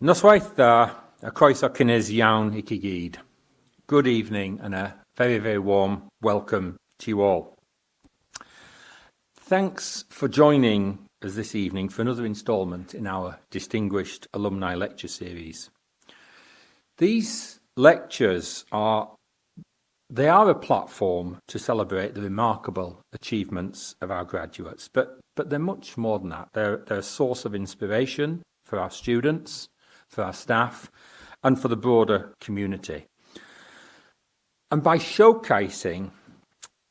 Noswaith da, a croeso cynnes iawn I chi gyd. Good evening and a very, very warm welcome to you all. Thanks for joining us this evening for another instalment in our Distinguished Alumni Lecture Series. These lectures are a platform to celebrate the remarkable achievements of our graduates, but they're much more than that. They're a source of inspiration for our students, for our staff, and for the broader community. And by showcasing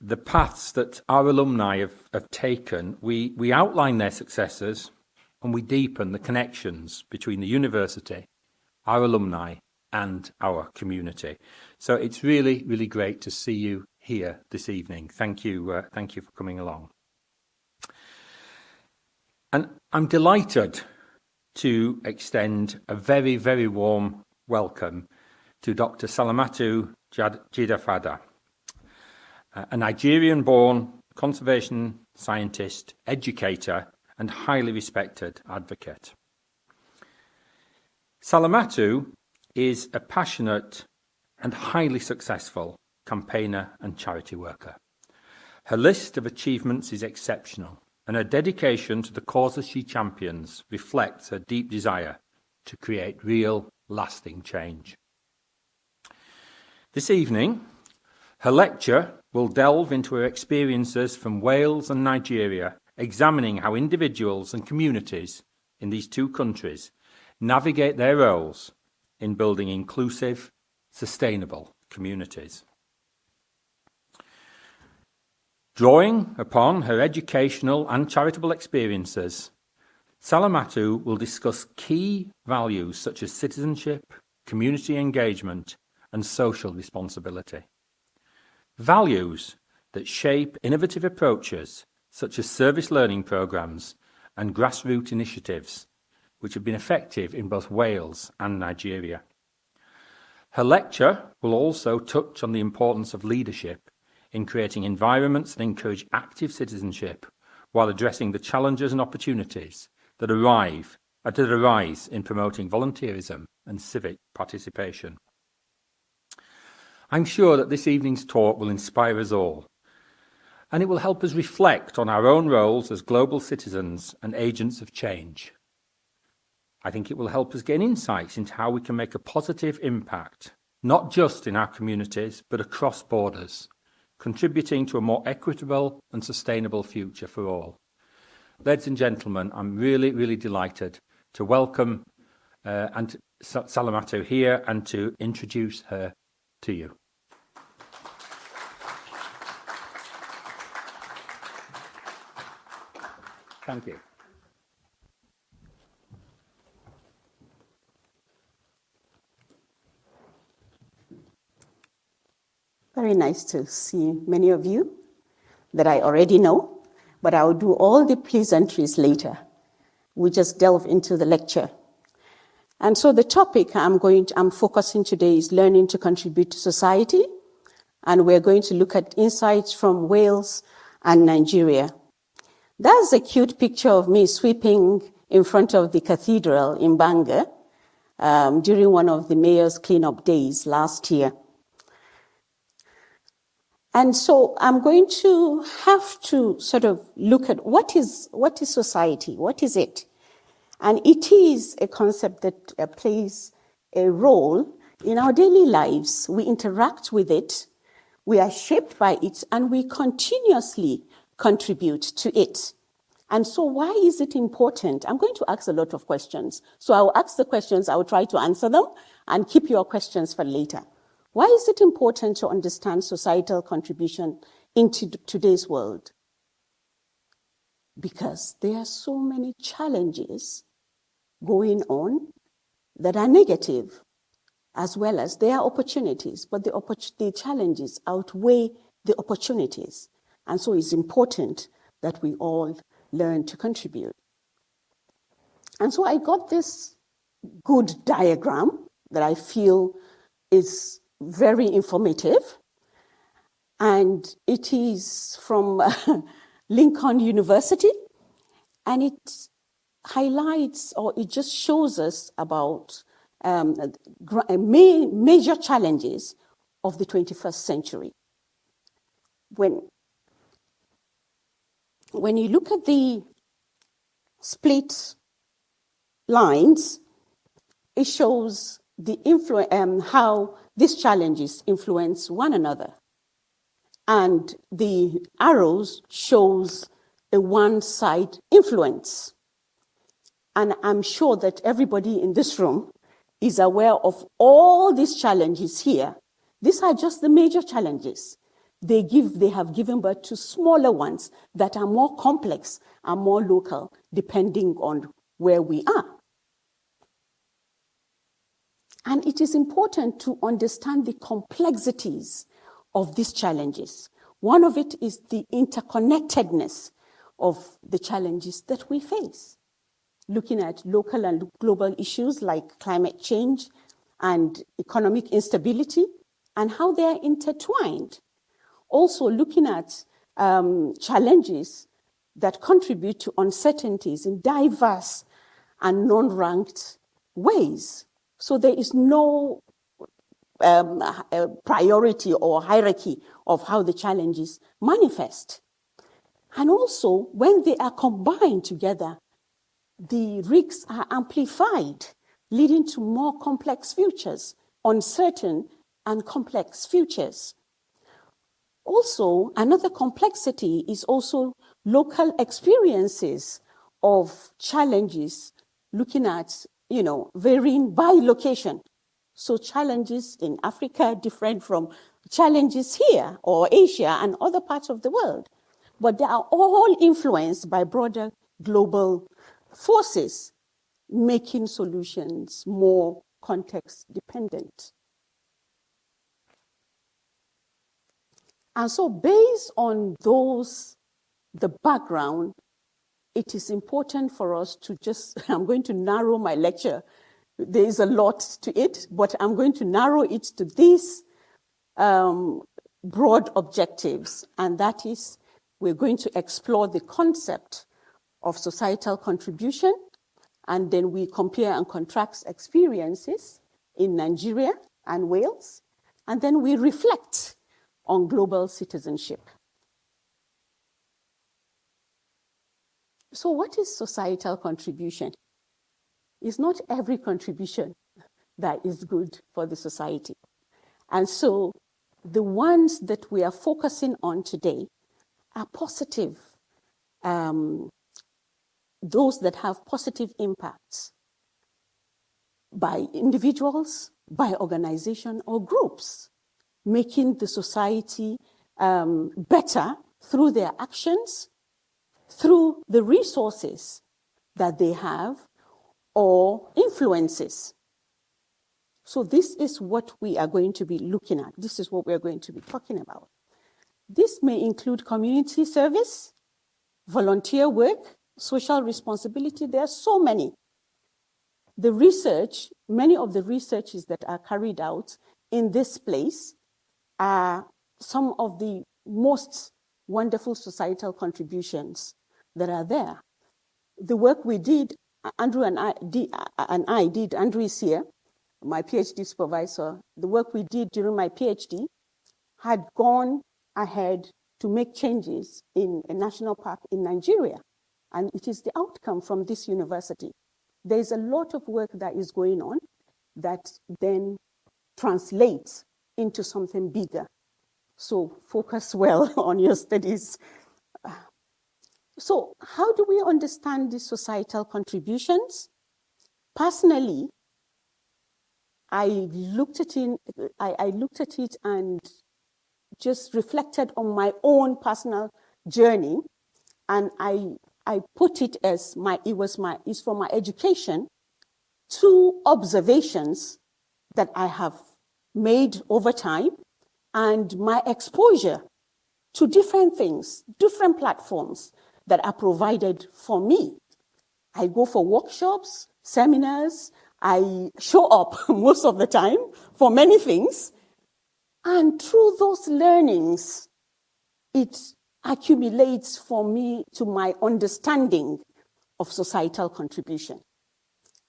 the paths that our alumni have taken, we outline their successes and we deepen the connections between the university, our alumni, and our community. So it's really, really great to see you here this evening. Thank you for coming along. And I'm delighted to extend a very, very warm welcome to Dr. Salamatu Fada, a Nigerian-born conservation scientist, educator, and highly respected advocate. Salamatu is a passionate and highly successful campaigner and charity worker. Her list of achievements is exceptional, and her dedication to the causes she champions reflects her deep desire to create real, lasting change. This evening, her lecture will delve into her experiences from Wales and Nigeria, examining how individuals and communities in these two countries navigate their roles in building inclusive, sustainable communities. Drawing upon her educational and charitable experiences, Salamatu will discuss key values such as citizenship, community engagement, and social responsibility. Values that shape innovative approaches such as service learning programmes and grassroots initiatives, which have been effective in both Wales and Nigeria. Her lecture will also touch on the importance of leadership in creating environments that encourage active citizenship while addressing the challenges and opportunities that arise in promoting volunteerism and civic participation. I'm sure that this evening's talk will inspire us all, and it will help us reflect on our own roles as global citizens and agents of change. I think it will help us gain insights into how we can make a positive impact, not just in our communities, but across borders, contributing to a more equitable and sustainable future for all. Ladies and gentlemen, I'm really, really delighted to welcome Salamatu here and to introduce her to you. Thank you. Very nice to see many of you that I already know, but I'll do all the pleasantries later. We just delve into the lecture. And so the topic I'm focusing today is learning to contribute to society, and we're going to look at insights from Wales and Nigeria. That's a cute picture of me sweeping in front of the cathedral in Bangor during one of the mayor's cleanup days last year. And so I'm going to have to sort of look at what is society? What is it? And it is a concept that plays a role in our daily lives. We interact with it, we are shaped by it, and we continuously contribute to it. And so why is it important? I'm going to ask a lot of questions. So I'll ask the questions, I will try to answer them, and keep your questions for later. Why is it important to understand societal contribution into today's world? Because there are so many challenges going on that are negative, as well as there are opportunities, but the challenges outweigh the opportunities. And so it's important that we all learn to contribute. And so I got this good diagram that I feel is very informative, and it is from Lincoln University, and it highlights, or it just shows us about major challenges of the 21st century. When you look at the split lines, it shows the how these challenges influence one another. And the arrows shows a one-side influence. And I'm sure that everybody in this room is aware of all these challenges here. These are just the major challenges. They have given birth to smaller ones that are more complex and more local, depending on where we are. And it is important to understand the complexities of these challenges. One of it is the interconnectedness of the challenges that we face. Looking at local and global issues like climate change and economic instability and how they are intertwined. Also looking at challenges that contribute to uncertainties in diverse and non-ranked ways. So there is no priority or hierarchy of how the challenges manifest. And also, when they are combined together, the risks are amplified, leading to more complex futures, uncertain and complex futures. Also, another complexity is also local experiences of challenges, looking at, varying by location. So challenges in Africa different from challenges here or Asia and other parts of the world. But they are all influenced by broader global forces, making solutions more context dependent. And so based on the background, it is important for us to I'm going to narrow my lecture. There is a lot to it, but I'm going to narrow it to these broad objectives, and that is we're going to explore the concept of societal contribution, and then we compare and contrast experiences in Nigeria and Wales, and then we reflect on global citizenship. So what is societal contribution? It's not every contribution that is good for the society. And so the ones that we are focusing on today are positive, those that have positive impacts by individuals, by organization or groups, making the society better through their actions, through the resources that they have, or influences. So this is what we are going to be looking at. This is what we are going to be talking about. This may include community service, volunteer work, social responsibility. There are so many. The research, many of the researches that are carried out in this place are some of the most wonderful societal contributions that are there. The work we did, Andrew and I did, Andrew is here, my PhD supervisor, the work we did during my PhD had gone ahead to make changes in a national park in Nigeria. And it is the outcome from this university. There is a lot of work that is going on that then translates into something bigger. So focus well on your studies. So how do we understand these societal contributions? Personally, I looked at it and just reflected on my own personal journey, and I put it as it's for my education, 2 observations that I have made over time, and my exposure to different things, different platforms that are provided for me. I go for workshops, seminars, I show up most of the time for many things. And through those learnings, it accumulates for me to my understanding of societal contribution.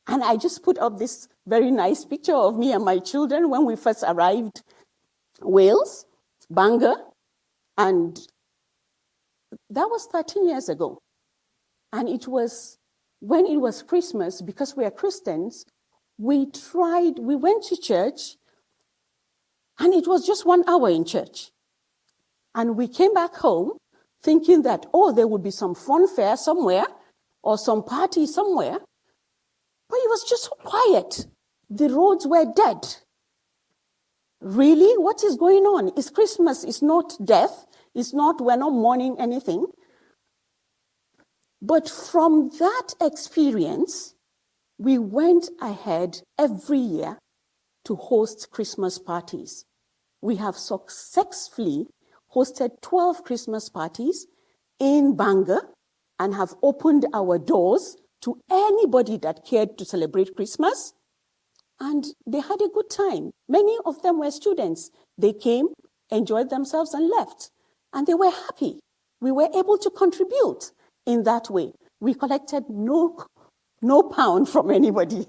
And I just put up this very nice picture of me and my children when we first arrived Wales, Bangor, and that was 13 years ago. And it was when it was Christmas, because we are Christians, we went to church, and it was just 1 hour in church. And we came back home thinking that, there would be some fun fair somewhere or some party somewhere. But it was just quiet. The roads were dead. Really? What is going on? It's Christmas. It's not death. We're not mourning anything. But from that experience, we went ahead every year to host Christmas parties. We have successfully hosted 12 Christmas parties in Bangor and have opened our doors to anybody that cared to celebrate Christmas. And they had a good time. Many of them were students. They came, enjoyed themselves, and left. And they were happy. We were able to contribute in that way. We collected no pound from anybody.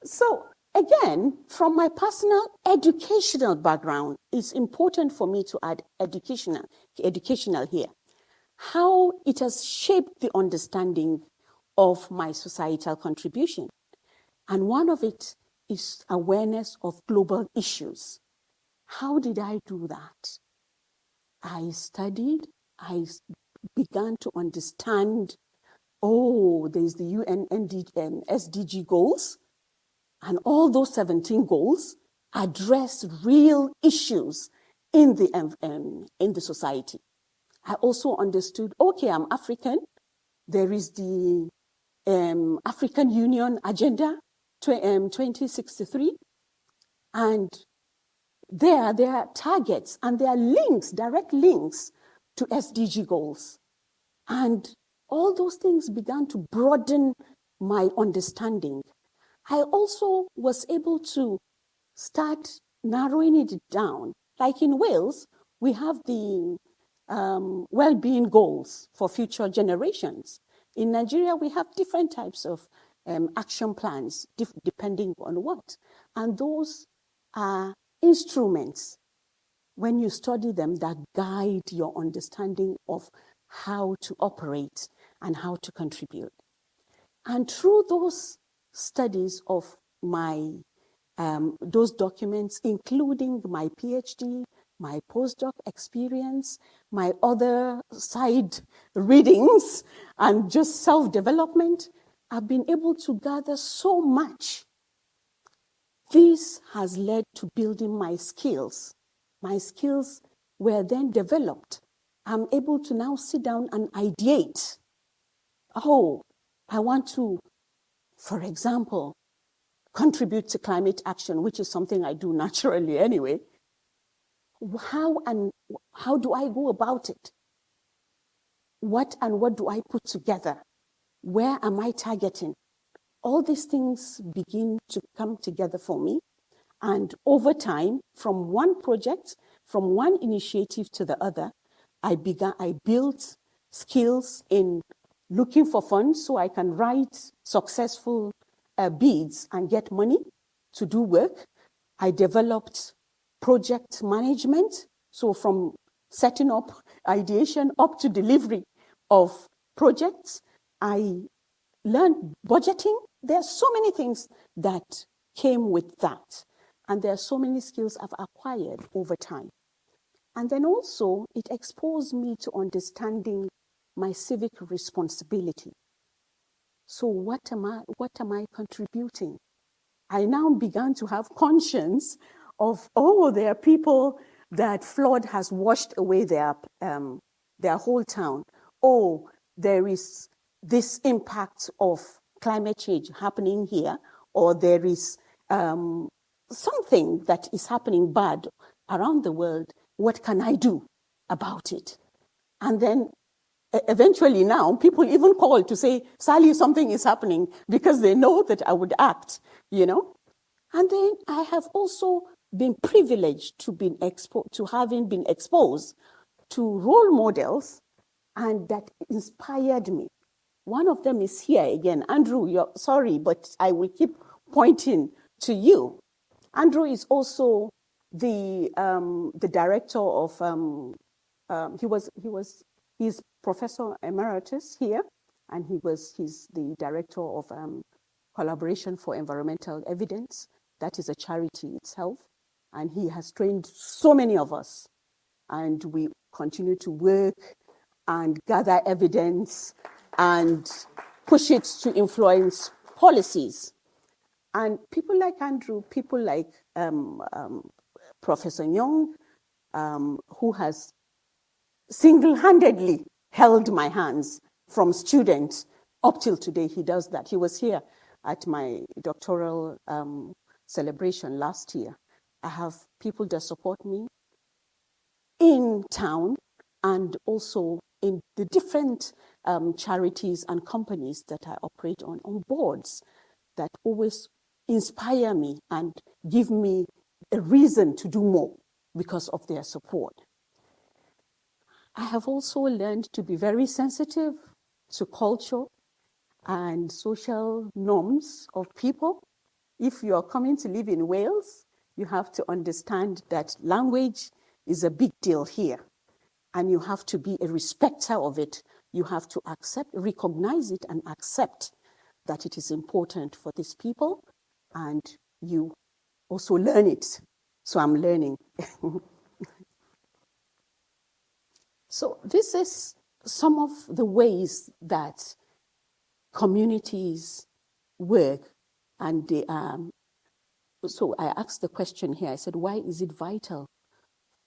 So, again, from my personal educational background, it's important for me to add educational here. How it has shaped the understanding of my societal contribution. And one of it is awareness of global issues. How did I do that? I studied, I began to understand, there's the UN SDG goals, and all those 17 goals address real issues in the society. I also understood, I'm African. There is the African Union Agenda 2063, and there are targets and there are links, direct links to SDG goals. And all those things began to broaden my understanding. I also was able to start narrowing it down. Like in Wales, we have the well-being goals for future generations. In Nigeria, we have different types of action plans, depending on what. And those are instruments, when you study them, that guide your understanding of how to operate and how to contribute. And through those studies of those documents, including my PhD, my postdoc experience, my other side readings, and just self-development, I've been able to gather so much. This has led to building my skills. My skills were then developed. I'm able to now sit down and ideate. I want to, for example, contribute to climate action, which is something I do naturally anyway. How do I go about it? What do I put together? Where am I targeting? All these things begin to come together for me. And over time, from one project, from one initiative to the other, I built skills in looking for funds so I can write successful bids and get money to do work. I developed project management, so from setting up ideation up to delivery of projects. I learned budgeting. There are so many things that came with that. And there are so many skills I've acquired over time. And then also, it exposed me to understanding my civic responsibility. So what am I contributing? I now began to have conscience of, there are people that flood has washed away their whole town. There is this impact of climate change happening here, or there is something that is happening bad around the world. What can I do about it? And then eventually now, people even call to say, Sally, something is happening, because they know that I would act, And then I have also been privileged to having been exposed to role models and that inspired me. One of them is here again. Andrew, you're sorry, but I will keep pointing to you. Andrew is also the director of he's Professor Emeritus here, and he's the director of Collaboration for Environmental Evidence. That is a charity itself, and he has trained so many of us, and we continue to work and gather evidence and push it to influence policies. And people like Andrew, people like Professor Young, who has single-handedly held my hands from students up till today. He does that. He was here at my doctoral celebration last year. I have people that support me in town and also in the different charities and companies that I operate on boards, that always inspire me and give me a reason to do more because of their support. I have also learned to be very sensitive to culture and social norms of people. If you are coming to live in Wales, you have to understand that language is a big deal here, and you have to be a respecter of it. You have to recognize it and accept that it is important for these people, and you also learn it. So I'm learning. So this is some of the ways that communities work, and they so I asked the question here. I said, why is it vital?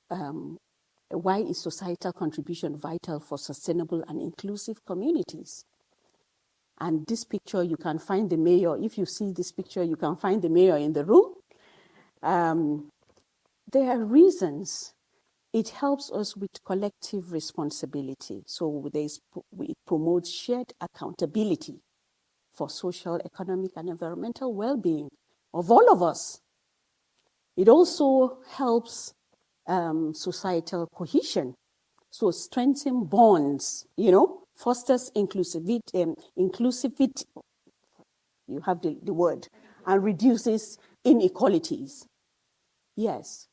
Why is societal contribution vital for sustainable and inclusive communities? And this picture, you can find the mayor. If you see this picture, you can find the mayor in the room. There are reasons. It helps us with collective responsibility. So it promotes shared accountability for social, economic, and environmental well-being of all of us. It also helps societal cohesion. So strengthen bonds, fosters inclusivity, you have the word, and reduces inequalities. Yes.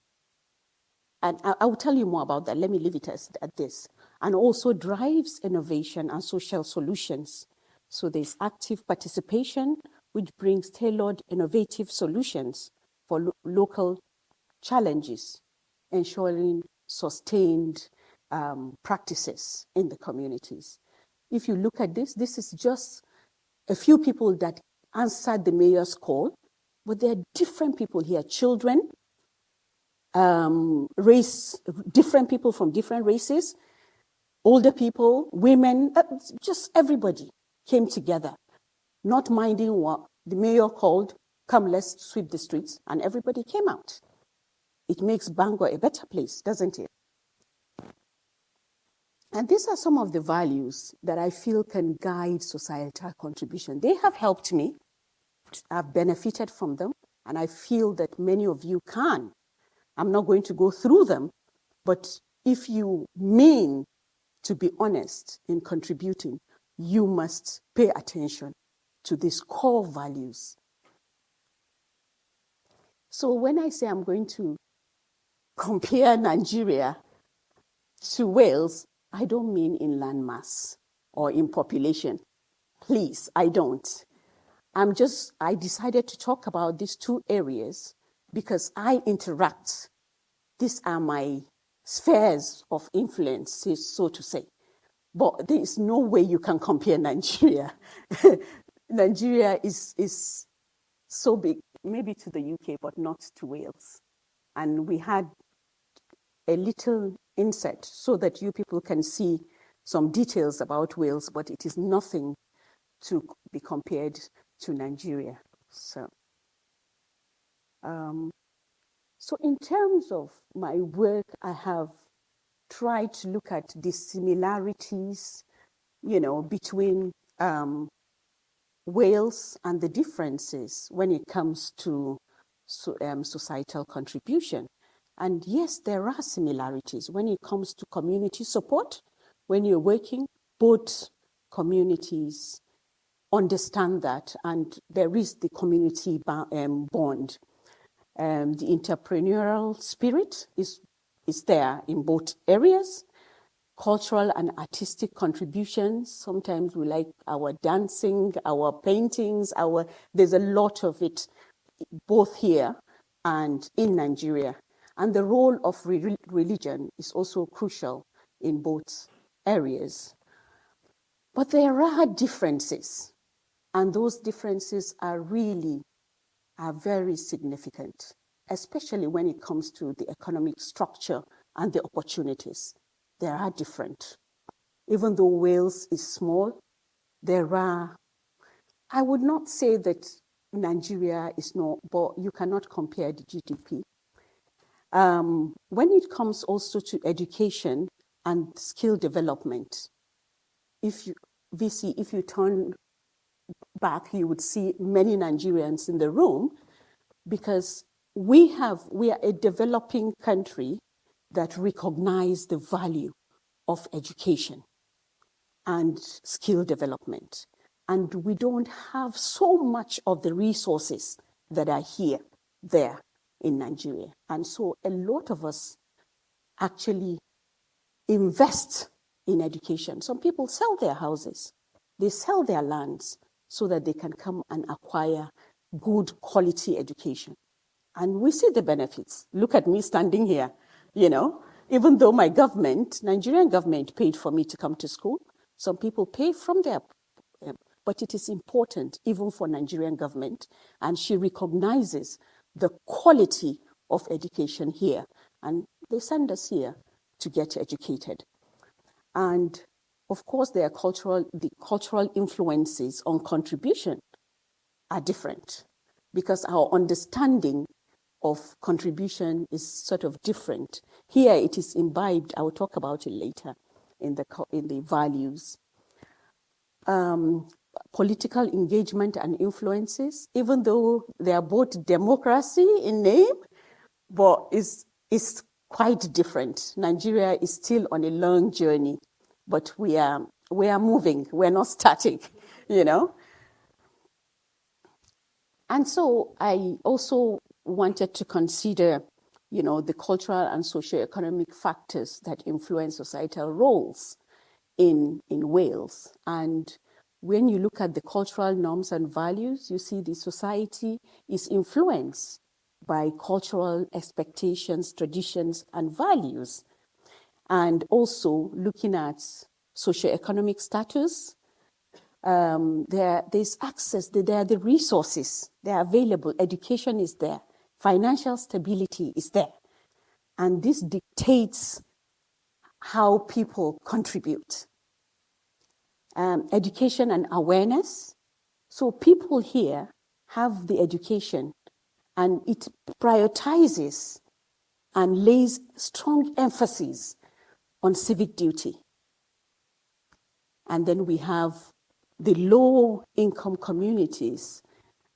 And I will tell you more about that. Let me leave it at this. And also drives innovation and social solutions. So there's active participation, which brings tailored, innovative solutions for local challenges, ensuring sustained practices in the communities. If you look at this is just a few people that answered the mayor's call, but there are different people here, children, different people from different races, older people, women, just everybody came together, not minding what the mayor called, come, let's sweep the streets, and everybody came out. It makes Bangor a better place, doesn't it? And these are some of the values that I feel can guide societal contribution. They have helped me. I've benefited from them, and I feel that many of you can. I'm not going to go through them, but if you mean to be honest in contributing, you must pay attention to these core values. So when I say I'm going to compare Nigeria to Wales, I don't mean in landmass or in population. Please, I don't. I decided to talk about these two areas because I interact. These are my spheres of influence, so to say. But there is no way you can compare Nigeria. Nigeria is so big, maybe to the UK, but not to Wales. And we had a little inset so that you people can see some details about Wales, but it is nothing to be compared to Nigeria. So in terms of my work, I have tried to look at the similarities, between Wales and the differences when it comes to societal contribution. And yes, there are similarities when it comes to community support. when you're working, both communities understand that, and there is the community bond. The entrepreneurial spirit is there in both areas. Cultural and artistic contributions. Sometimes we like our dancing, our paintings, there's a lot of it both here and in Nigeria. And the role of religion is also crucial in both areas. But there are differences, and those differences are very significant, especially when it comes to the economic structure and the opportunities. They are different. Even though Wales is small, I would not say that Nigeria is not, but you cannot compare the GDP. When it comes also to education and skill development, if you turn back, you would see many Nigerians in the room, because we are a developing country that recognize the value of education and skill development. And we don't have so much of the resources that are there in Nigeria. And so a lot of us actually invest in education. Some people sell their houses, they sell their lands so that they can come and acquire good quality education. And we see the benefits. Look at me standing here, even though my government, Nigerian government, paid for me to come to school. Some people pay from their, but it is important even for Nigerian government, and she recognizes the quality of education here, and they send us here to get educated. And of course, the cultural influences on contribution are different, because our understanding of contribution is sort of different. Here it is imbibed, I will talk about it later, in the values. Political engagement and influences, even though they are both democracy in name, but it's quite different. Nigeria is still on a long journey, but we are moving, we're not static, And so I also wanted to consider, the cultural and socio-economic factors that influence societal roles in Wales. And when you look at the cultural norms and values, you see the society is influenced by cultural expectations, traditions, and values. And also looking at socio-economic status, there's access, there are the resources, they are available, education is there, financial stability is there. And this dictates how people contribute. Education and awareness. So people here have the education, and it prioritizes and lays strong emphasis on civic duty. And then we have the low-income communities,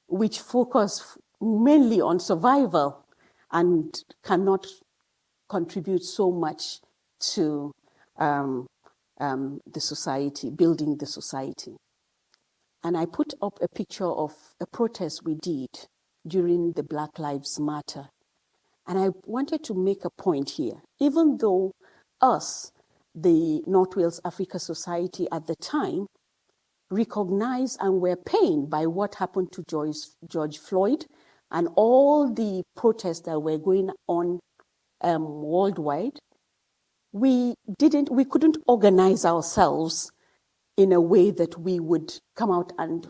which focus mainly on survival and cannot contribute so much to the society, building the society. And I put up a picture of a protest we did during the Black Lives Matter. And I wanted to make a point here. Even though us, the North Wales Africa Society at the time, recognized and were pained by what happened to George Floyd and all the protests that were going on worldwide, we couldn't organize ourselves in a way that we would come out and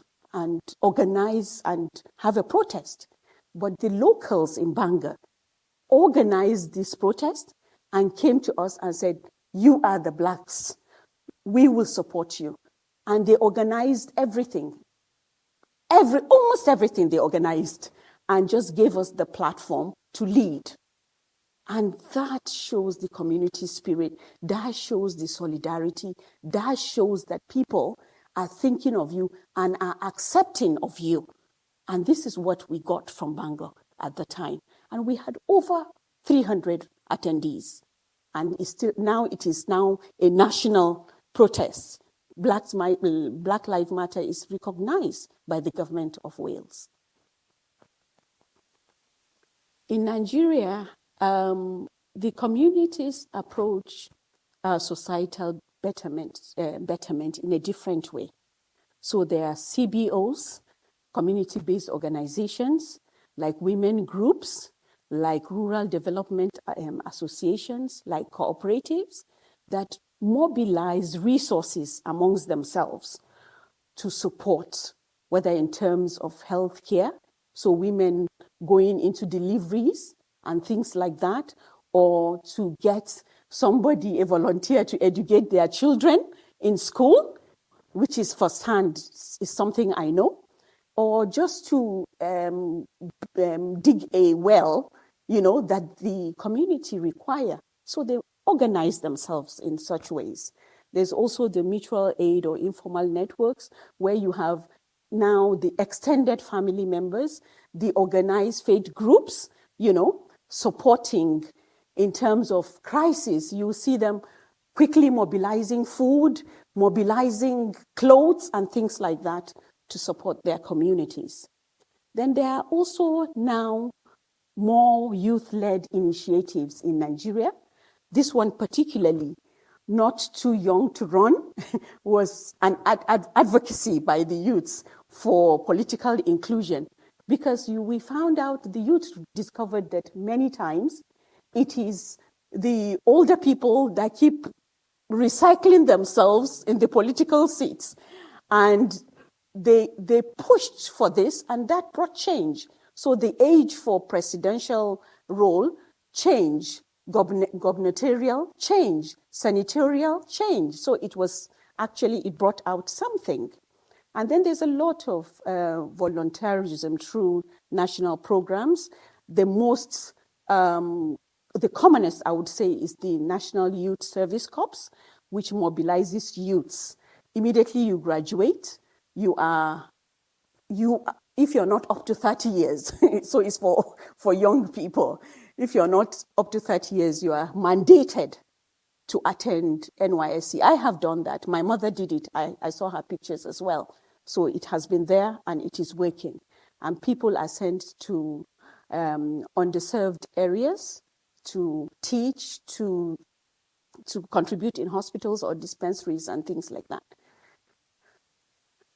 organize and have a protest. But the locals in Bangor organized this protest and came to us and said, "You are the Blacks. We will support you." And they organized everything. Almost everything they organized, and just gave us the platform to lead. And that shows the community spirit, that shows the solidarity, that shows that people are thinking of you and are accepting of you. And this is what we got from Bangor at the time. And we had over 300 attendees. And it is now a national protests, Black Lives Matter is recognized by the government of Wales. In Nigeria, the communities approach societal betterment in a different way. So there are CBOs, community-based organizations, like women groups, like rural development associations, like cooperatives, that mobilize resources amongst themselves to support, whether in terms of healthcare, so women going into deliveries and things like that, or to get somebody, a volunteer, to educate their children in school, which is firsthand, is something I know, or just to dig a well, that the community require. So they organize themselves in such ways. There's also the mutual aid or informal networks where you have now the extended family members, the organized faith groups, supporting in terms of crisis. You see them quickly mobilizing food, mobilizing clothes and things like that to support their communities. Then there are also now more youth-led initiatives in Nigeria. This one particularly, Not Too Young to Run, was an advocacy by the youths for political inclusion, because we found out, the youth discovered that many times it is the older people that keep recycling themselves in the political seats. And they pushed for this, and that brought change. So the age for presidential role changed, gubernatorial change, senatorial change. So it brought out something. And then there's a lot of volunteerism through national programs. The commonest, I would say, is the National Youth Service Corps, which mobilizes youths. Immediately you graduate, if you're not up to 30 years, so it's for young people. If you're not up to 30 years, you are mandated to attend NYSC. I have done that. My mother did it. I saw her pictures as well. So it has been there and it is working. And people are sent to underserved areas to teach, to contribute in hospitals or dispensaries and things like that.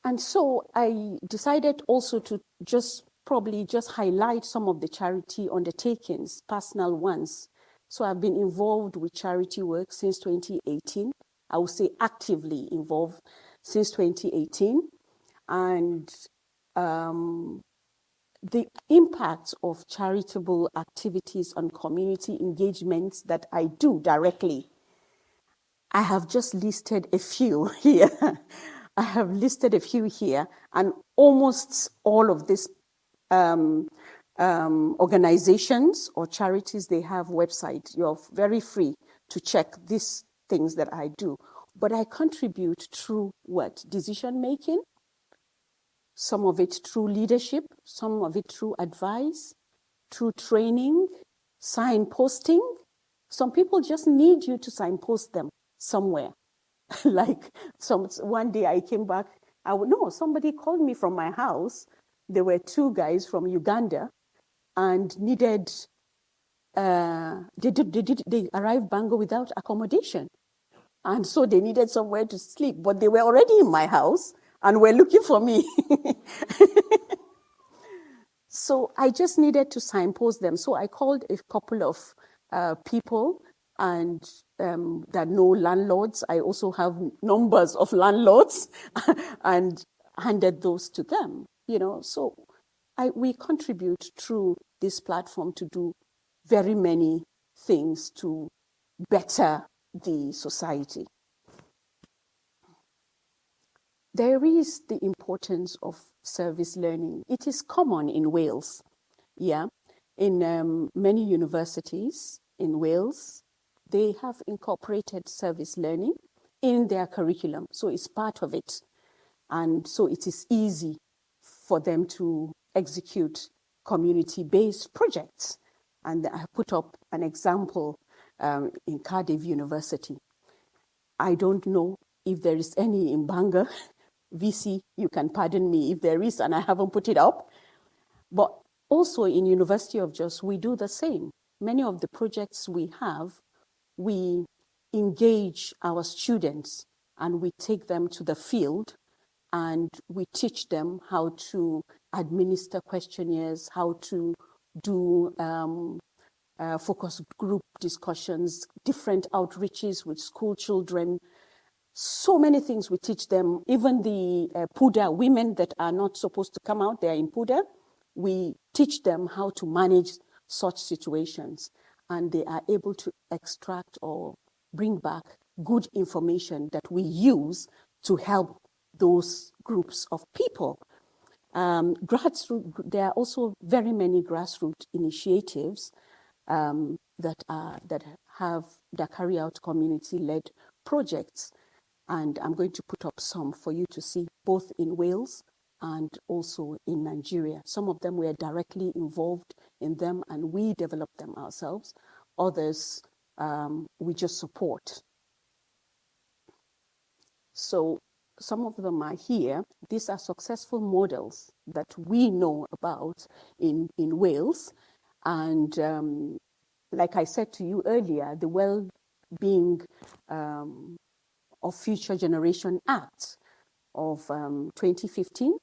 And so I decided also to just highlight some of the charity undertakings, personal ones. So I've been involved with charity work since 2018. I would say actively involved since 2018. And the impact of charitable activities on community engagements that I do directly, I have just listed a few here. And almost all of these organizations or charities, they have websites. You're very free to check these things that I do. But I contribute through what? Decision making, some of it through leadership, some of it through advice, through training, signposting. Some people just need you to signpost them somewhere. Like one day I came back, somebody called me from my house. There were two guys from Uganda and needed, they arrived Bangor without accommodation. And so they needed somewhere to sleep, but they were already in my house and were looking for me. So I just needed to signpost them. So I called a couple of people and that know landlords. I also have numbers of landlords and handed those to them. So we contribute through this platform to do very many things to better the society. There is the importance of service learning. It is common in Wales, in many universities in Wales, they have incorporated service learning in their curriculum. So it's part of it. And so it is easy for them to execute community-based projects. And I put up an example in Cardiff University. I don't know if there is any in Bangor, VC, you can pardon me if there is, and I haven't put it up. But also in University of Jos, we do the same. Many of the projects we have, we engage our students and we take them to the field and we teach them how to administer questionnaires, how to do focus group discussions, different outreaches with school children. So many things we teach them. Even the PUDA women that are not supposed to come out, they are in PUDA. We teach them how to manage such situations, and they are able to extract or bring back good information that we use to help those groups of people. There are also very many grassroots initiatives that carry out community-led projects, and I'm going to put up some for you to see, both in Wales and also in Nigeria. Some of them we are directly involved in them and we develop them ourselves. Others we just support. So some of them are here. These are successful models that we know about in Wales. And like I said to you earlier, the Well-Being of Future Generation Act of 2015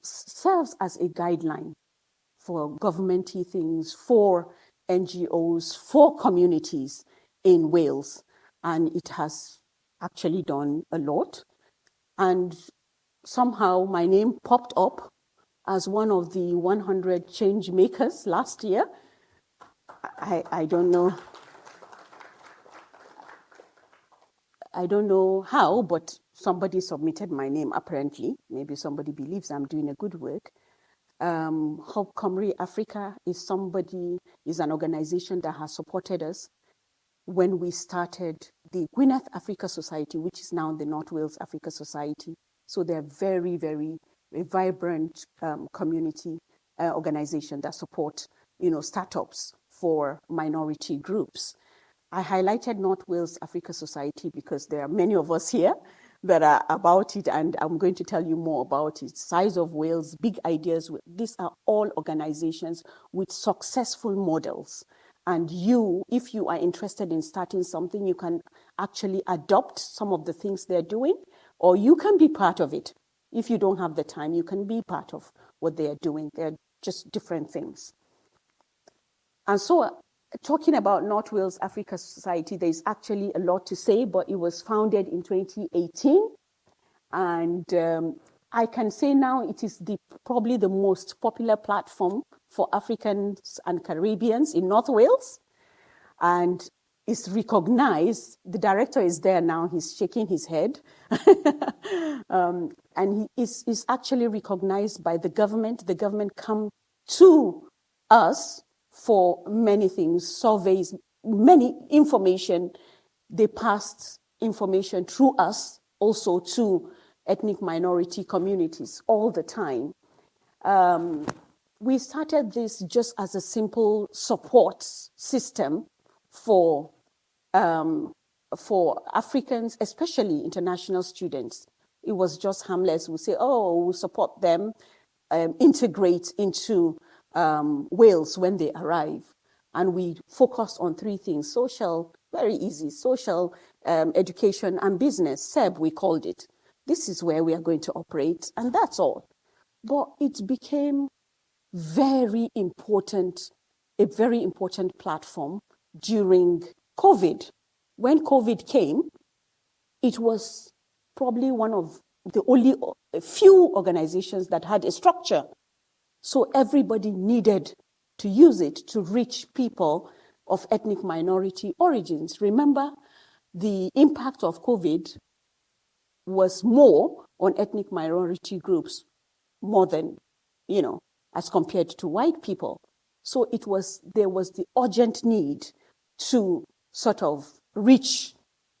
serves as a guideline for governmental things, for NGOs, for communities in Wales. And it has actually done a lot. And somehow my name popped up as one of the 100 change makers last year. I don't know. I don't know how, but somebody submitted my name, apparently. Maybe somebody believes I'm doing a good work. Hope Comrie Africa is an organization that has supported us when we started the Gwyneth Africa Society, which is now the North Wales Africa Society. So they're very, very a vibrant community organization that support, startups for minority groups. I highlighted North Wales Africa Society because there are many of us here that are about it, and I'm going to tell you more about it. Size of Wales, big ideas. These are all organizations with successful models. And if you are interested in starting something, you can actually adopt some of the things they're doing, or you can be part of it. If you don't have the time, you can be part of what they are doing. They're just different things. And so, talking about North Wales Africa Society, there's actually a lot to say, but it was founded in 2018. And I can say now it is probably the most popular platform for Africans and Caribbeans in North Wales. And is recognized, the director is there now, he's shaking his head. And he is actually recognized by the government. The government come to us for many things, surveys, many information. They passed information through us also to ethnic minority communities all the time. We started this just as a simple support system for Africans, especially international students. It was just harmless. We say, we'll support them, integrate into Wales when they arrive. And we focused on three things: social, very easy, social, education, and business. SEB, we called it. This is where we are going to operate, and that's all. But it became a very important platform during COVID. When COVID came, it was probably one of the only few organizations that had a structure. So everybody needed to use it to reach people of ethnic minority origins. Remember, the impact of COVID was more on ethnic minority groups, more than, as compared to white people. So there was the urgent need to sort of reach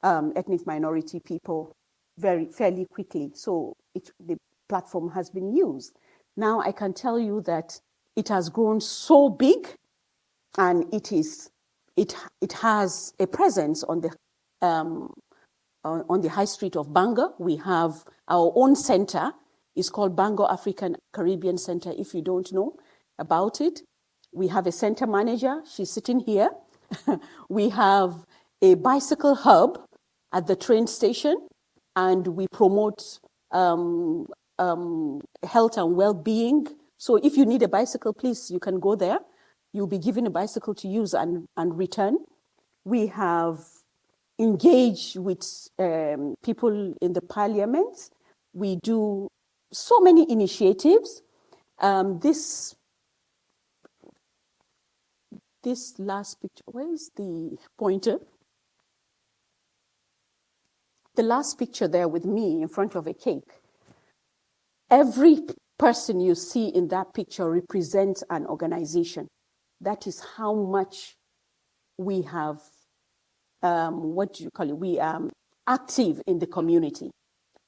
ethnic minority people fairly quickly. So the platform has been used. Now I can tell you that it has grown so big, and it has a presence on on the high street of Bangor. We have our own center. It's called Bangor African Caribbean Center, if you don't know about it. We have a center manager. She's sitting here. We have a bicycle hub at the train station, and we promote health and well-being. So if you need a bicycle, please, you can go there. You'll be given a bicycle to use and return. We have engaged with people in the parliament. We do so many initiatives. This last picture, where is the pointer? The last picture there with me in front of a cake. Every person you see in that picture represents an organization. That is how much we have, we are active in the community.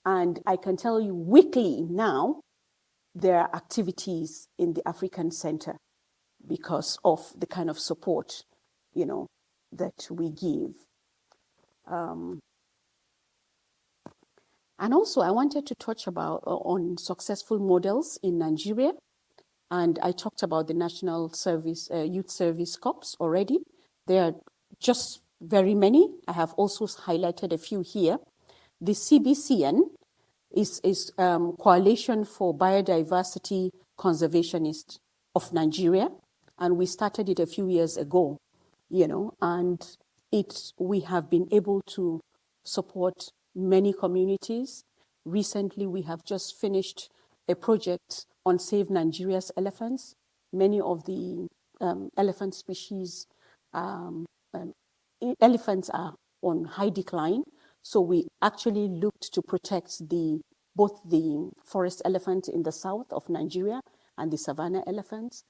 And I can tell you weekly now, there are activities in the African Center because of the kind of support, that we give. And also, I wanted to touch on successful models in Nigeria. And I talked about the National Service, Youth Service Corps already. There are just very many. I have also highlighted a few here. The CBCN is Coalition for Biodiversity Conservationists of Nigeria. And we started it a few years ago, and we have been able to support many communities. Recently, we have just finished a project on Save Nigeria's elephants. Many of the elephant species, elephants are on high decline. So we actually looked to protect both the forest elephant in the south of Nigeria and the savanna elephants.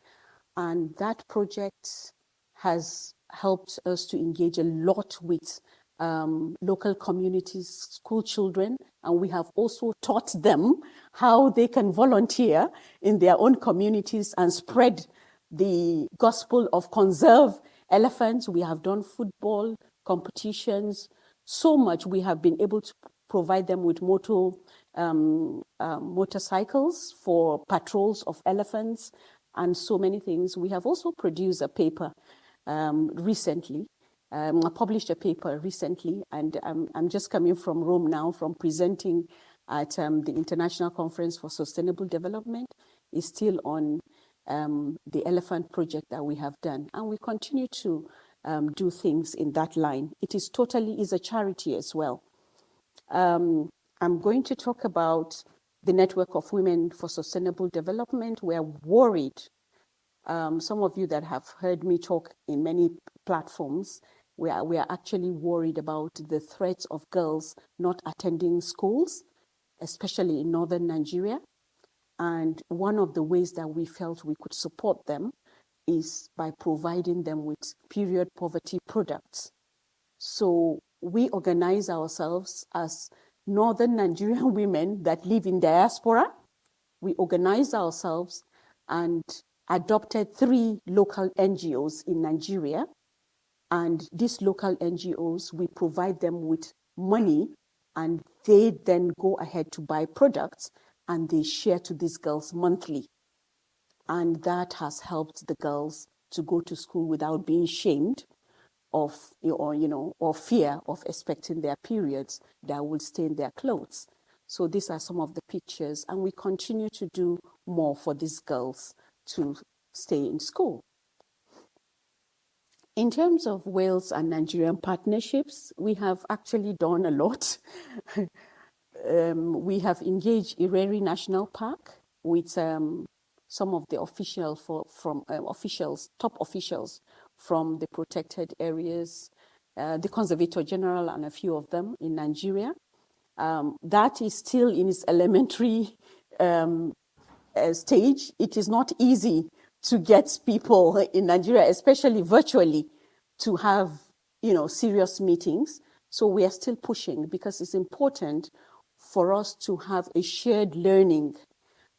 And that project has helped us to engage a lot with local communities, school children, and we have also taught them how they can volunteer in their own communities and spread the gospel of conserve elephants. We have done football competitions, so much. We have been able to provide them with motorcycles for patrols of elephants and so many things. We have also produced a paper recently. I published a paper recently, and I'm just coming from Rome now from presenting at the International Conference for Sustainable Development. It's still on the elephant project that we have done, and we continue to do things in that line. It is a charity as well. I'm going to talk about the Network of Women for Sustainable Development. We are worried. Some of you that have heard me talk in many platforms, we are actually worried about the threats of girls not attending schools, especially in northern Nigeria. And one of the ways that we felt we could support them is by providing them with period poverty products. So we organize ourselves as northern Nigerian women that live in diaspora. We organize ourselves and adopted 3 local NGOs in Nigeria. And these local NGOs, we provide them with money, and they then go ahead to buy products and they share to these girls monthly. And that has helped the girls to go to school without being shamed or fear of expecting their periods that will stain their clothes. So these are some of the pictures, and we continue to do more for these girls to stay in school. In terms of Wales and Nigerian partnerships, we have actually done a lot. We have engaged Ireri National Park with some of the top officials from the protected areas, the Conservator General and a few of them in Nigeria. That is still in its elementary stage. It is not easy to get people in Nigeria, especially virtually, to have serious meetings. So we are still pushing because it's important for us to have a shared learning.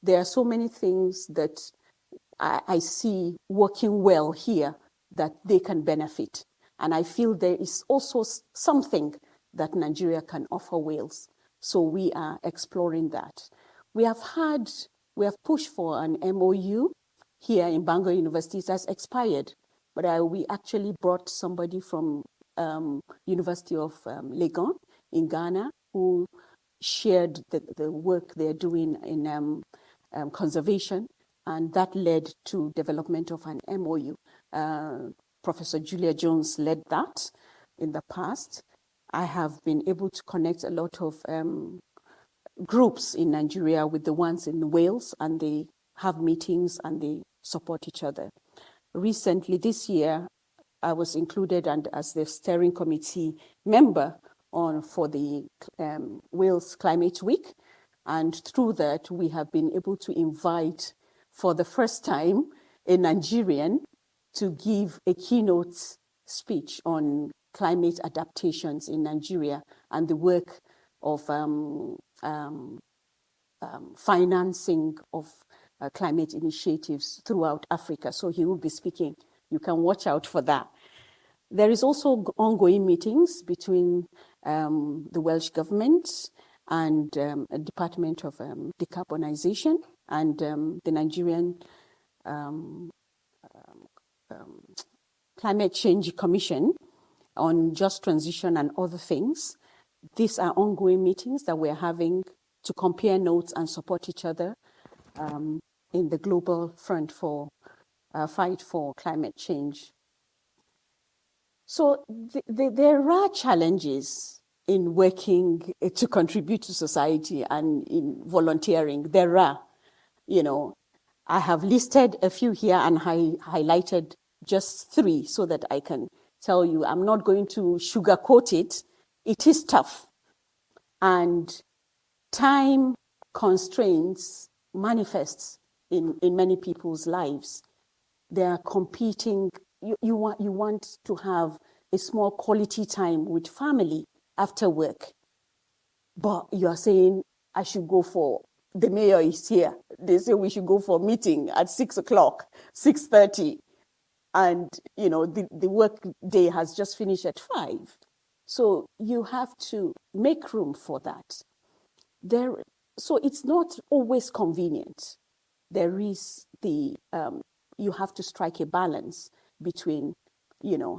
There are so many things that I see working well here that they can benefit. And I feel there is also something that Nigeria can offer Wales. So we are exploring that. We have pushed for an MOU here in Bangor University. It has expired, but we actually brought somebody from University of Legon in Ghana who shared the work they're doing in conservation, and that led to development of an MOU. Professor Julia Jones led that in the past. I have been able to connect a lot of groups in Nigeria with the ones in Wales, and they have meetings and they support each other. Recently, this year, I was included as the steering committee member for the Wales Climate Week. And through that, we have been able to invite, for the first time, a Nigerian to give a keynote speech on climate adaptations in Nigeria and the work of financing of climate initiatives throughout Africa. So he will be speaking. You can watch out for that. There is also ongoing meetings between the Welsh government and a Department of Decarbonization and the Nigerian Climate Change Commission on just transition and other things. These are ongoing meetings that we're having to compare notes and support each other in the global front for fight for climate change. So there are challenges in working to contribute to society and in volunteering. There are, I have listed a few here and highlighted just 3 so that I can tell you. I'm not going to sugarcoat it. It is tough. And time constraints manifests in many people's lives. They are competing. You want to have a small quality time with family after work, but you are saying, I should go for, the mayor is here. They say we should go for a meeting at 6:00, 6:30. And, the work day has just finished at 5. So you have to make room for that. So it's not always convenient. There is you have to strike a balance between,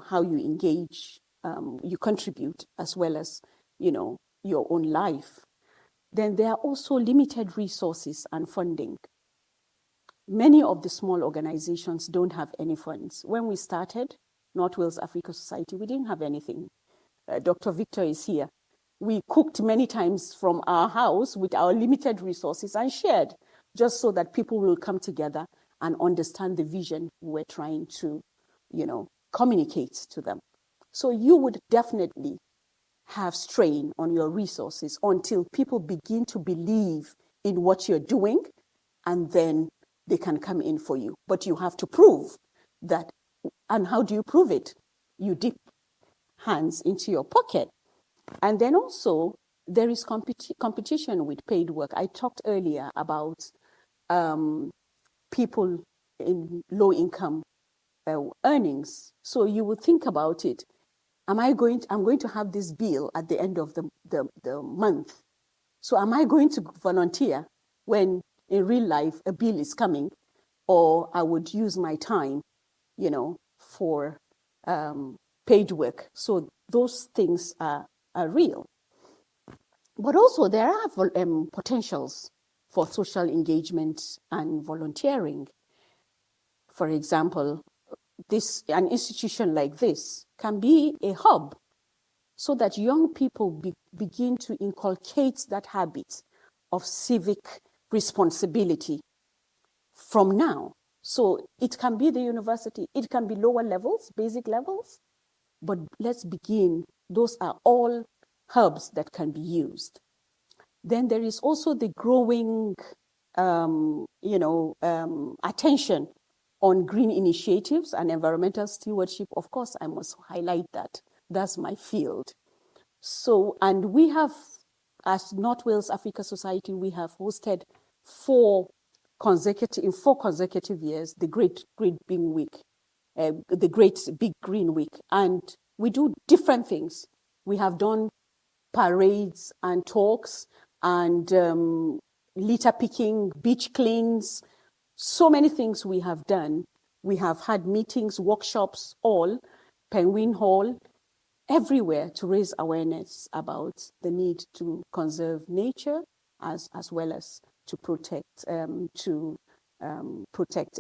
how you engage, you contribute, as well as, your own life. Then there are also limited resources and funding. Many of the small organizations don't have any funds. When we started North Wales Africa Society, we didn't have anything. Dr. Victor is here. We cooked many times from our house with our limited resources and shared, just so that people will come together and understand the vision we're trying to, communicate to them. So you would definitely have strain on your resources until people begin to believe in what you're doing, and then they can come in for you. But you have to prove that. And how do you prove it? You dip hands into your pocket. And then also, there is competition with paid work. I talked earlier about people in low-income earnings. So you would think about it. I'm going to have this bill at the end of the month. So am I going to volunteer when in real life a bill is coming? Or I would use my time, for paid work. So those things are real. But also there are potentials for social engagement and volunteering. For example, an institution like this can be a hub so that young people begin to inculcate that habit of civic responsibility from now. So it can be the university, it can be lower levels, basic levels, but let's begin. Those are all hubs that can be used. Then there is also the growing, attention on green initiatives and environmental stewardship. Of course, I must highlight that. That's my field. So, and we have, as North Wales Africa Society, we have hosted 4 consecutive years, the Great Big Week, the Great Big Green Week. And we do different things. We have done parades and talks and litter picking, beach cleans, so many things we have done. We have had meetings, workshops, all, Penguin Hall, everywhere to raise awareness about the need to conserve nature as well as to protect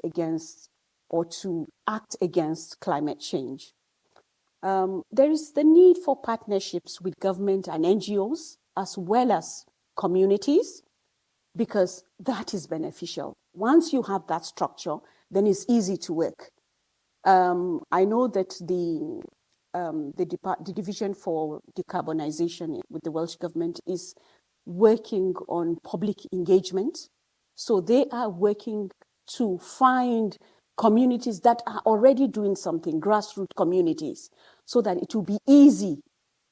against or to act against climate change. There is the need for partnerships with government and NGOs as well as communities, because that is beneficial. Once you have that structure, then it's easy to work. I know that the Division for Decarbonization with the Welsh Government is working on public engagement. So they are working to find communities that are already doing something, grassroots communities, so that it will be easy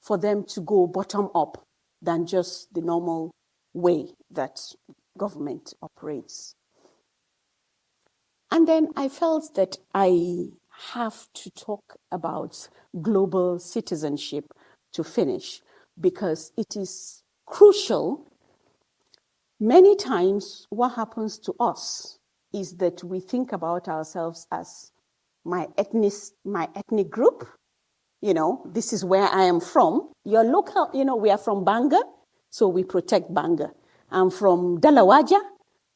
for them to go bottom up than just the normal way that government operates. And then I felt that I have to talk about global citizenship to finish, because it is crucial. Many times what happens to us is that we think about ourselves as my ethnic group. This is where I am from. Your local, we are from Bangor, so we protect Bangor. I'm from Dalawaja,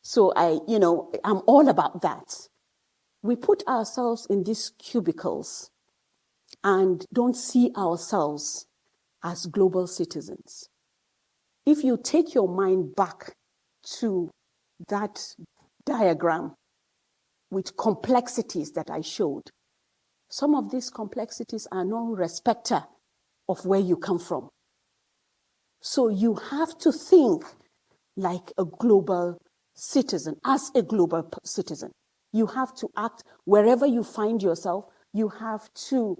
so I'm all about that. We put ourselves in these cubicles and don't see ourselves as global citizens. If you take your mind back to that diagram with complexities that I showed, some of these complexities are no respecter of where you come from. So you have to think like a global citizen, as a global citizen. You have to act wherever you find yourself. You have to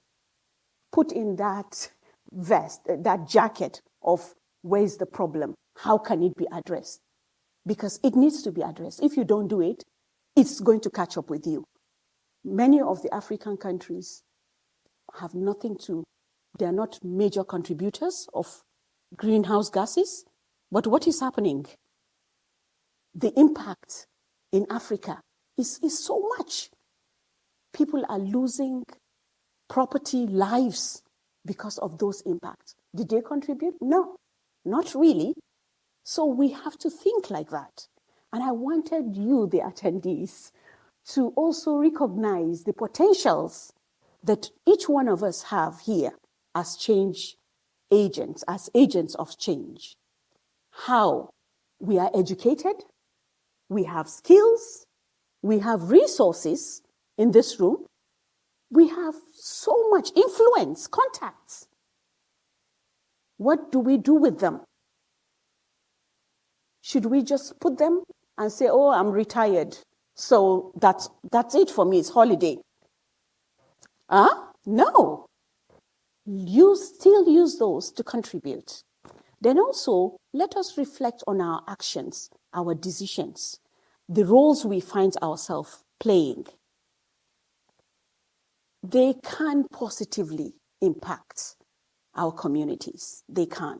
put in that vest, that jacket of where's the problem? How can it be addressed? Because it needs to be addressed. If you don't do it, it's going to catch up with you. Many of the African countries have nothing to, they're not major contributors of greenhouse gases. But what is happening? The impact in Africa is so much. People are losing property, lives because of those impacts. Did they contribute? No, not really. So we have to think like that. And I wanted you, the attendees, to also recognize the potentials that each one of us have here as change agents, as agents of change. How we are educated, we have skills, we have resources in this room, we have so much influence, contacts. What do we do with them? Should we just put them and say, oh, I'm retired, so that's it for me, it's holiday? No. You still use those to contribute. Then also, let us reflect on our actions, our decisions, the roles we find ourselves playing. They can positively impact our communities. They can.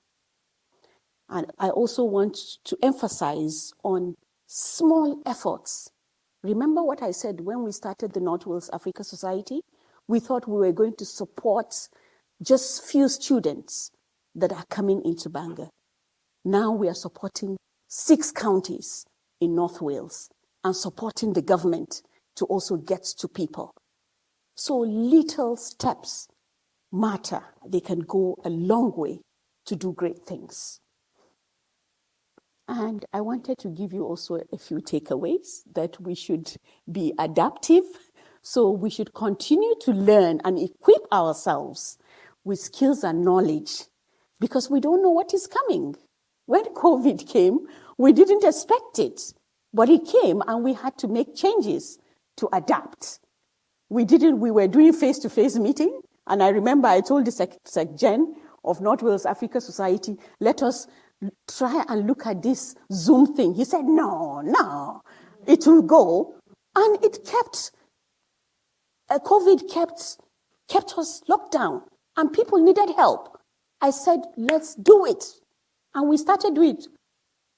And I also want to emphasize on small efforts. Remember what I said when we started the North Wales Africa Society? We thought we were going to support just few students that are coming into Bangor. Now we are supporting 6 counties in North Wales and supporting the government to also get to people. So little steps matter. They can go a long way to do great things. And I wanted to give you also a few takeaways that we should be adaptive. So we should continue to learn and equip ourselves with skills and knowledge, because we don't know what is coming. When COVID came, we didn't expect it, but it came and we had to make changes to adapt. We were doing face-to-face meeting, and I remember I told the Sec-Gen of North Wales Africa Society, let us try and look at this Zoom thing. He said, no, it will go. And it COVID kept us locked down, and people needed help. I said, let's do it. And we started doing it.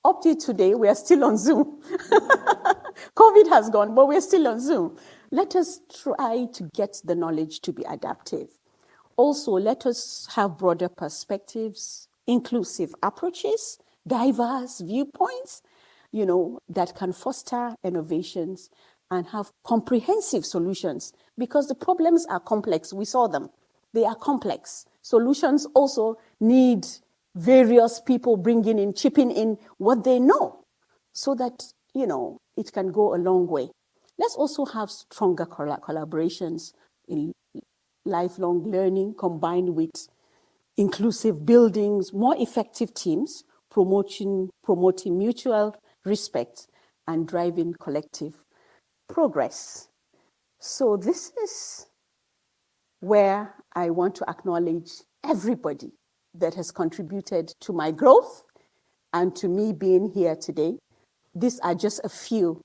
Up to today, we are still on Zoom. COVID has gone, but we're still on Zoom. Let us try to get the knowledge to be adaptive. Also, let us have broader perspectives, inclusive approaches, diverse viewpoints, that can foster innovations and have comprehensive solutions, because the problems are complex. We saw them. They are complex. Solutions also need various people chipping in what they know, so that, it can go a long way. Let's also have stronger collaborations in lifelong learning combined with inclusive buildings, more effective teams, promoting mutual respect and driving collective progress. So this is where I want to acknowledge everybody that has contributed to my growth and to me being here today. These are just a few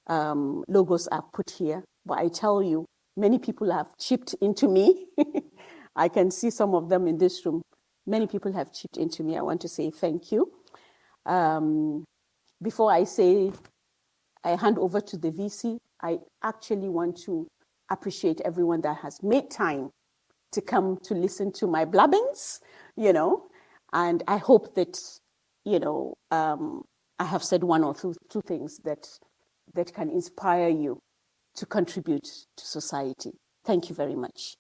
logos I've put here, but I tell you, many people have chipped into me. I can see some of them in this room. Many people have chipped into me. I want to say thank you. Before I hand over to the VC, I actually want to appreciate everyone that has made time to come to listen to my blabbings, and I hope that, I have said one or two things that can inspire you to contribute to society. Thank you very much.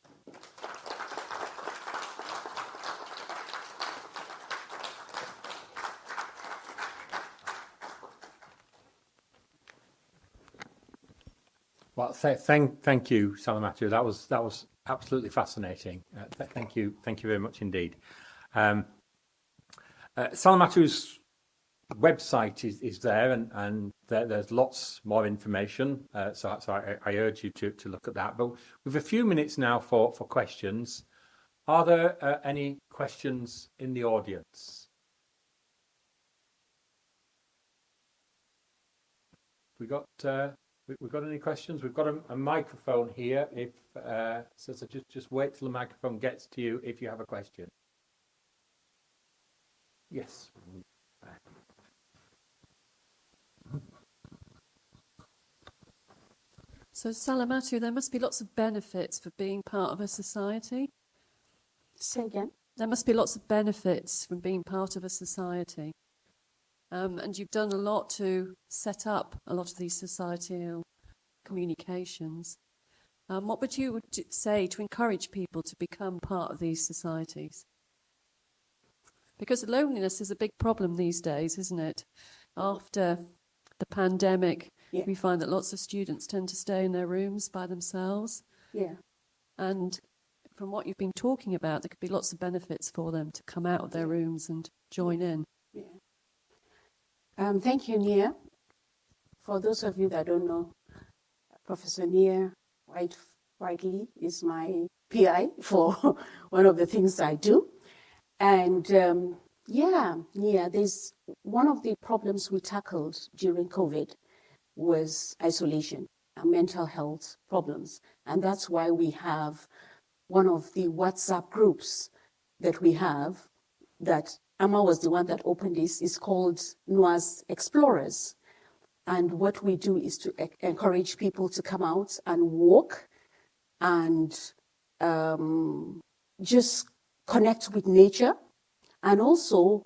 Well, thank you, Salamatu. That was absolutely fascinating. Thank you very much indeed. Salamatu's website is there, and there's lots more information. So I urge you to look at that. But we've a few minutes now for questions. Are there any questions in the audience? We've got any questions? We've got a microphone here. So just wait till the microphone gets to you if you have a question. Yes. So Salamatu, there must be lots of benefits for being part of a society. Say again? There must be lots of benefits from being part of a society. And you've done a lot to set up a lot of these societal communications. What would you say to encourage people to become part of these societies? Because loneliness is a big problem these days, isn't it? After the pandemic, we find that lots of students tend to stay in their rooms by themselves. Yeah. And from what you've been talking about, there could be lots of benefits for them to come out of their rooms and join in. Yeah. Thank you, Nia. For those of you that don't know, Professor Nia Whiteley is my PI for one of the things I do. And Nia, there's one of the problems we tackled during COVID was isolation and mental health problems. And that's why we have one of the WhatsApp groups that we have, that Amma was the one that opened this, is called NUA's Explorers. And what we do is to encourage people to come out and walk and just connect with nature. And also,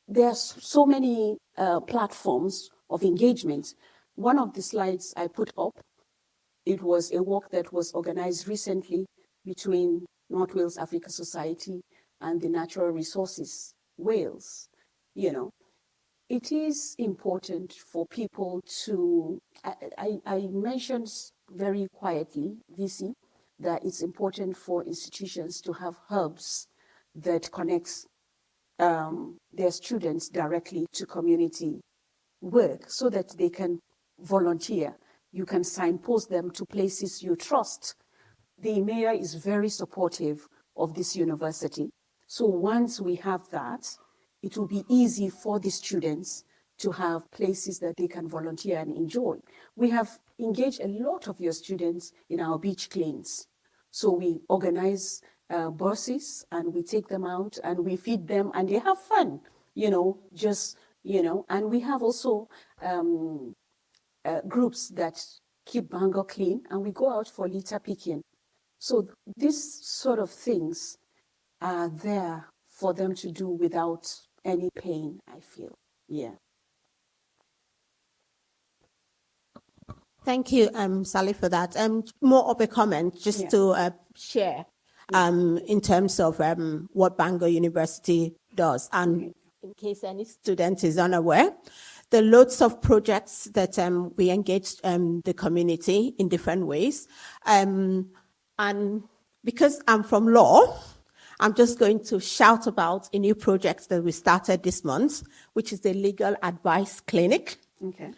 there's so many platforms of engagement. One of the slides I put up, it was a walk that was organized recently between North Wales Africa Society and the Natural Resources Wales. It is important for people to, I mentioned very quietly, VC, that it's important for institutions to have hubs that connects their students directly to community work so that they can volunteer. You can signpost them to places you trust. The mayor is very supportive of this university. So once we have that, it will be easy for the students to have places that they can volunteer and enjoy. We have engaged a lot of your students in our beach cleans. So we organize buses, and we take them out and we feed them and they have fun, and we have also groups that keep Bangor clean, and we go out for litter picking. So these sort of things are there for them to do without any pain, I feel. Yeah. Thank you, Sally, for that. More of a comment, just to share in terms of what Bangor University does. And in case any student is unaware, there are loads of projects that we engage the community in different ways. And because I'm from law, I'm just going to shout about a new project that we started this month, which is the Legal Advice Clinic. Okay.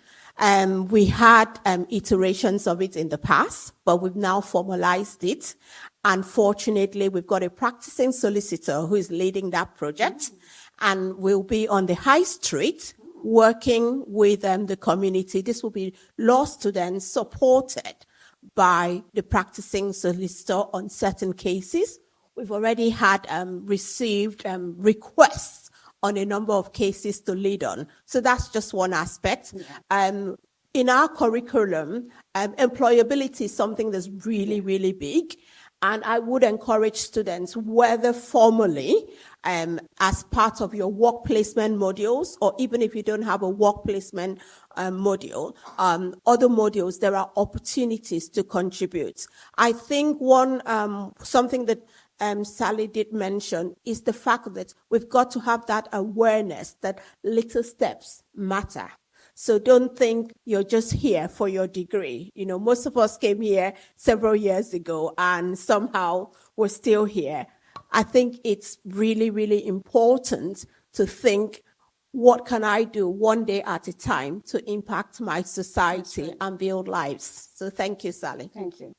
We had iterations of it in the past, but we've now formalized it. Unfortunately, we've got a practicing solicitor who is leading that project, and will be on the high street working with the community. This will be law students supported by the practicing solicitor on certain cases. We've already had received requests on a number of cases to lead on. So that's just one aspect. Yeah. In our curriculum, employability is something that's really, really big. And I would encourage students, whether formally, as part of your work placement modules, or even if you don't have a work placement module, other modules, there are opportunities to contribute. I think something that Sally did mention is the fact that we've got to have that awareness that little steps matter. So don't think you're just here for your degree. Most of us came here several years ago and somehow we're still here. I think it's really, really important to think, what can I do one day at a time to impact my society and build lives? So thank you, Sally. Thank you.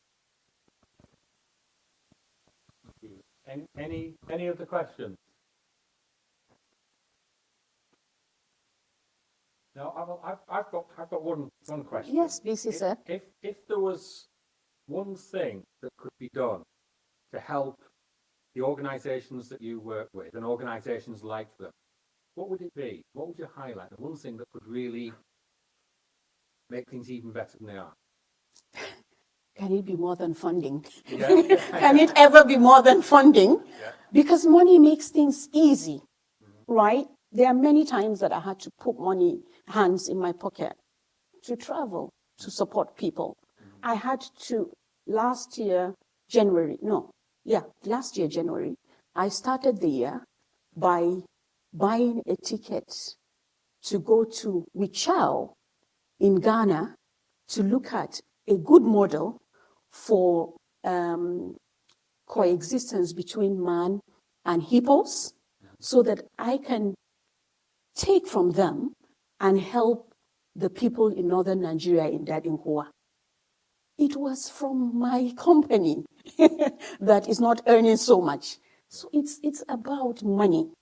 Any other questions? No, I've got one question. Yes, please, sir. If there was one thing that could be done to help the organisations that you work with and organisations like them, what would it be? What would you highlight? The one thing that could really make things even better than they are? Can it be more than funding? Yeah. Can it ever be more than funding? Yeah. Because money makes things easy, right? There are many times that I had to put hands in my pocket to travel, to support people. I had to, last year, January, I started the year by buying a ticket to go to Wichao in Ghana to look at a good model for coexistence between man and hippos, so that I can take from them and help the people in northern Nigeria in Dadinkowa. It was from my company that is not earning so much. So it's about money.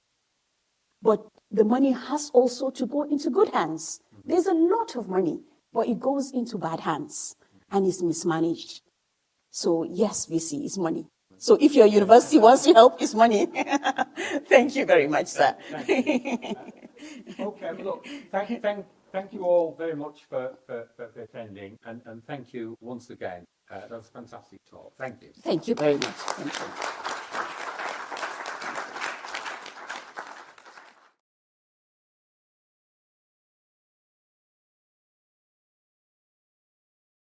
But the money has also to go into good hands. There's a lot of money, but it goes into bad hands and is mismanaged. So yes, VC is money. So if your university wants to help, it's money. Thank you very much, sir. Okay, well, look, thank you all very much for attending, and thank you once again. That was a fantastic talk. Thank you. Thank you very much. Thank you.